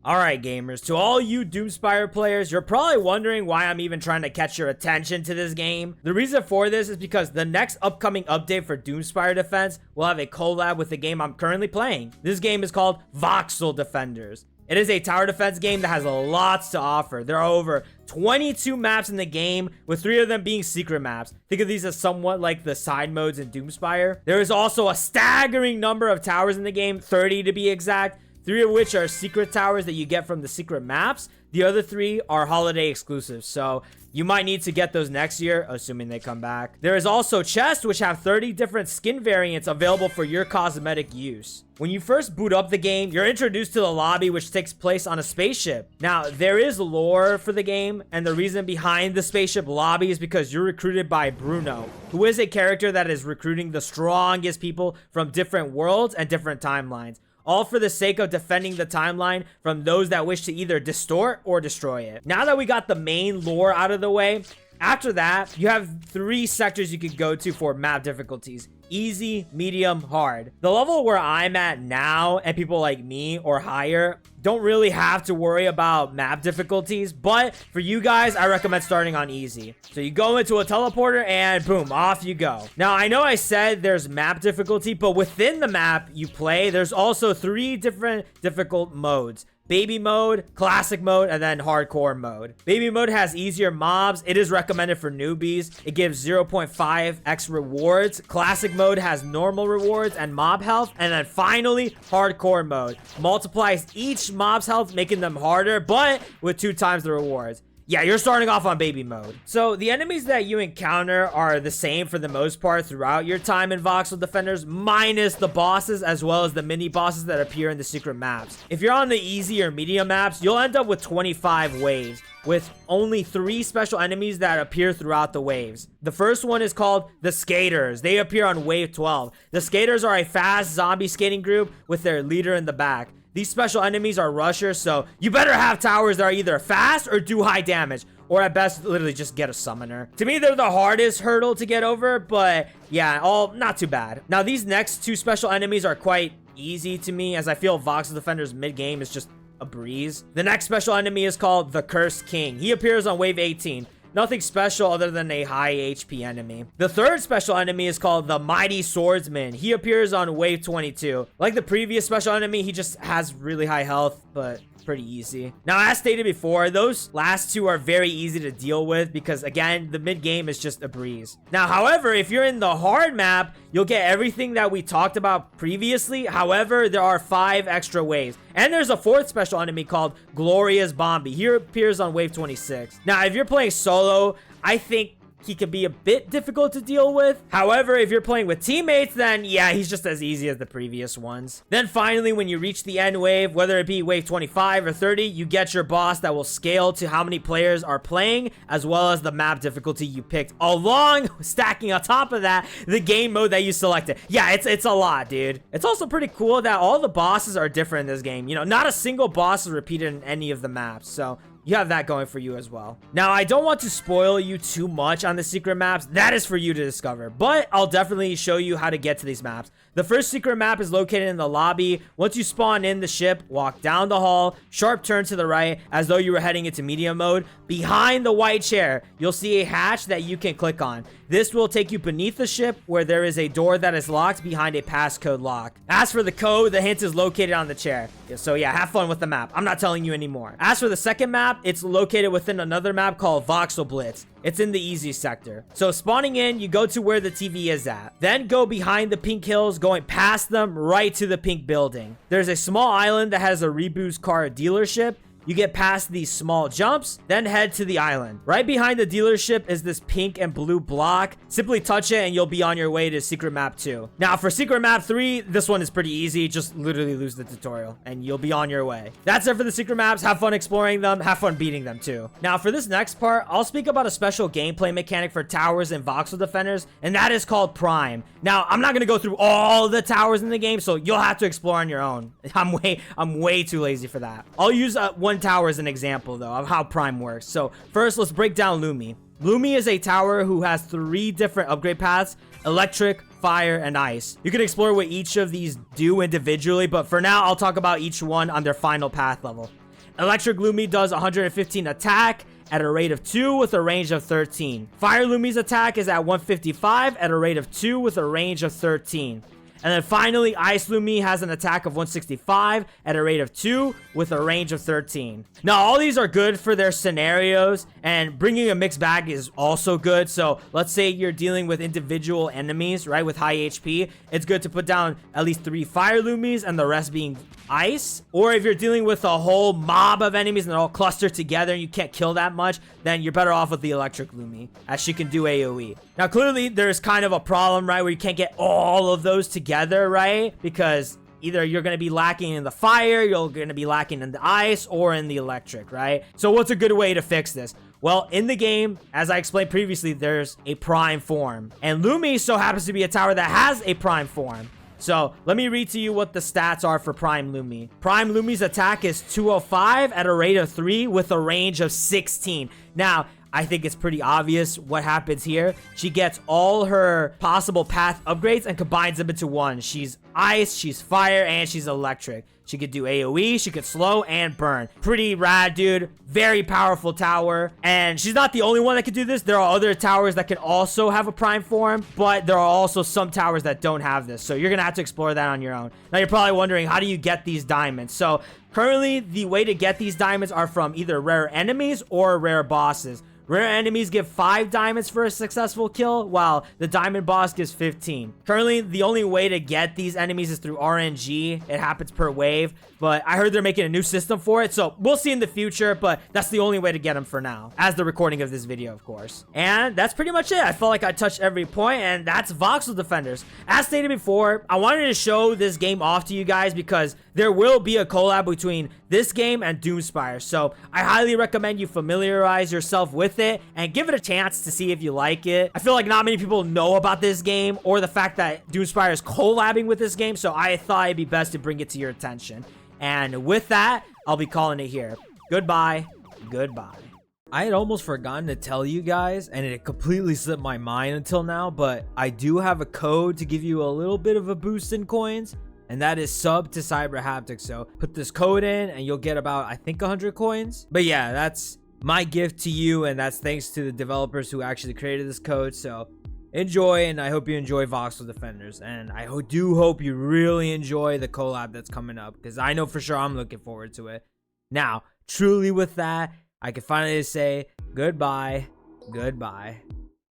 Alright gamers, to all you Doomspire players, you're probably wondering why I'm even trying to catch your attention to this game. The reason for this is because the next upcoming update for Doomspire Defense will have a collab with the game I'm currently playing. This game is called Voxel Defenders. It is a tower defense game that has lots to offer. There are over 22 maps in the game, with 3 of them being secret maps. Think of these as somewhat like the side modes in Doomspire. There is also a staggering number of towers in the game, 30 to be exact. 3 of which are secret towers that you get from the secret maps. The other 3 are holiday exclusives, so you might need to get those next year, assuming they come back. There is also chests, which have 30 different skin variants available for your cosmetic use. When you first boot up the game, you're introduced to the lobby, which takes place on a spaceship. Now, there is lore for the game, and the reason behind the spaceship lobby is because you're recruited by Bruno, who is a character that is recruiting the strongest people from different worlds and different timelines, all for the sake of defending the timeline from those that wish to either distort or destroy it. Now that we got the main lore out of the way, after that, you have 3 sectors you could go to for map difficulties: easy, medium, hard. The level where I'm at now, and people like me or higher, don't really have to worry about map difficulties, but for you guys, I recommend starting on easy. So you go into a teleporter and boom, off you go. Now, I know I said there's map difficulty, but within the map you play, there's also 3 different difficult modes: baby mode, classic mode, and then hardcore mode. Baby mode has easier mobs. It is recommended for newbies. It gives 0.5x rewards. Classic mode has normal rewards and mob health. And then finally, hardcore mode multiplies each mob's health, making them harder, but with 2 times the rewards. Yeah, you're starting off on baby mode. So the enemies that you encounter are the same for the most part throughout your time in Voxel Defenders, minus the bosses as well as the mini bosses that appear in the secret maps. If you're on the easy or medium maps, you'll end up with 25 waves, with only 3 special enemies that appear throughout the waves. The first one is called the Skaters. They appear on wave 12. The Skaters are a fast zombie skating group with their leader in the back. These special enemies are rushers, so you better have towers that are either fast or do high damage, or at best, literally just get a summoner. To me, they're the hardest hurdle to get over, but yeah, all not too bad. Now, these next 2 special enemies are quite easy to me, as I feel Voxel Defenders mid-game is just a breeze. The next special enemy is called the Cursed King. He appears on wave 18. Nothing special other than a high HP enemy. The third special enemy is called the Mighty Swordsman. He appears on wave 22. Like the previous special enemy, he just has really high health, but pretty easy. Now, as stated before, those last 2 are very easy to deal with because, again, the mid game is just a breeze. Now, however, if you're in the hard map, you'll get everything that we talked about previously. However, there are 5 extra waves. And there's a 4th special enemy called Glorious Bombi. He appears on wave 26. Now, if you're playing solo, I think he can be a bit difficult to deal with. However, if you're playing with teammates, then yeah, he's just as easy as the previous ones. Then finally, when you reach the end wave, whether it be wave 25 or 30, you get your boss that will scale to how many players are playing, as well as the map difficulty you picked, along stacking on top of that the game mode that you selected. Yeah, it's a lot, dude. It's also pretty cool that all the bosses are different in this game. You know, not a single boss is repeated in any of the maps, so you have that going for you as well. Now, I don't want to spoil you too much on the secret maps. That is for you to discover, but I'll definitely show you how to get to these maps. The first secret map is located in the lobby. Once you spawn in the ship, walk down the hall, sharp turn to the right as though you were heading into medium mode. Behind the white chair, you'll see a hatch that you can click on. This will take you beneath the ship where there is a door that is locked behind a passcode lock. As for the code, the hint is located on the chair. So yeah, have fun with the map. I'm not telling you anymore. As for the second map, it's located within another map called Voxel Blitz. It's in the easy sector. So spawning in, you go to where the TV is at. Then go behind the pink hills, going past them right to the pink building. There's a small island that has a Reboo's car dealership. You get past these small jumps, then head to the island. Right behind the dealership is this pink and blue block. Simply touch it and you'll be on your way to secret map 2. Now for secret map 3, this one is pretty easy. Just literally lose the tutorial and you'll be on your way. That's it for the secret maps. Have fun exploring them. Have fun beating them too. Now for this next part, I'll speak about a special gameplay mechanic for towers and Voxel Defenders, and that is called Prime. Now, I'm not going to go through all the towers in the game, so you'll have to explore on your own. I'm way too lazy for that. I'll use one tower as an example though of how Prime works. So first, let's break down Lumi. Lumi is a tower who has 3 different upgrade paths: electric, fire, and ice. You can explore what each of these do individually, but for now I'll talk about each one on their final path level. Electric Lumi does 115 attack at a rate of 2 with a range of 13. Fire Lumi's attack is at 155 at a rate of 2 with a range of 13. And then finally, Ice Lumi has an attack of 165 at a rate of 2 with a range of 13. Now, all these are good for their scenarios, and bringing a mixed bag is also good. So let's say you're dealing with individual enemies, right, with high HP. It's good to put down at least 3 Fire Lumis and the rest being Ice. Or if you're dealing with a whole mob of enemies and they're all clustered together and you can't kill that much, then you're better off with the Electric Lumi, as she can do AoE. Now, clearly, there's kind of a problem, right, where you can't get all of those together, right? Because either you're going to be lacking in the fire, you're going to be lacking in the ice, or in the electric, right? So what's a good way to fix this? Well, in the game, as I explained previously, there's a prime form. And Lumi so happens to be a tower that has a prime form. So let me read to you what the stats are for Prime Lumi. Prime Lumi's attack is 205 at a rate of 3 with a range of 16. Now, I think it's pretty obvious what happens here. She gets all her possible path upgrades and combines them into one. She's ice, she's fire, and she's electric. She could do AoE, she could slow and burn. Pretty rad, dude. Very powerful tower. And she's not the only one that can do this. There are other towers that can also have a prime form, but there are also some towers that don't have this. So you're gonna have to explore that on your own. Now you're probably wondering, how do you get these diamonds? So currently, the way to get these diamonds are from either rare enemies or rare bosses. Rare enemies give 5 diamonds for a successful kill, while the diamond boss gives 15. Currently, the only way to get these enemies is through RNG. It happens per wave, but I heard they're making a new system for it, so we'll see in the future, but that's the only way to get them for now, as the recording of this video, of course. And that's pretty much it. I felt like I touched every point, and that's Voxel Defenders. As stated before, I wanted to show this game off to you guys because there will be a collab between this game and Doomspire, so I highly recommend you familiarize yourself with it and give it a chance to see if you like it. I feel like not many people know about this game or the fact that Doomspire is collabing with this game, so I thought it'd be best to bring it to your attention. And with that, I'll be calling it here. Goodbye. Goodbye. I had almost forgotten to tell you guys, and it completely slipped my mind until now, but I do have a code to give you a little bit of a boost in coins, and that is sub to CyberHaptic. So put this code in and you'll get about, I think, 100 coins. But yeah, that's my gift to you, and that's thanks to the developers who actually created this code. So enjoy, and I hope you enjoy Voxel Defenders, and I do hope you really enjoy the collab that's coming up, because I know for sure I'm looking forward to it. Now, truly with that, I can finally say goodbye.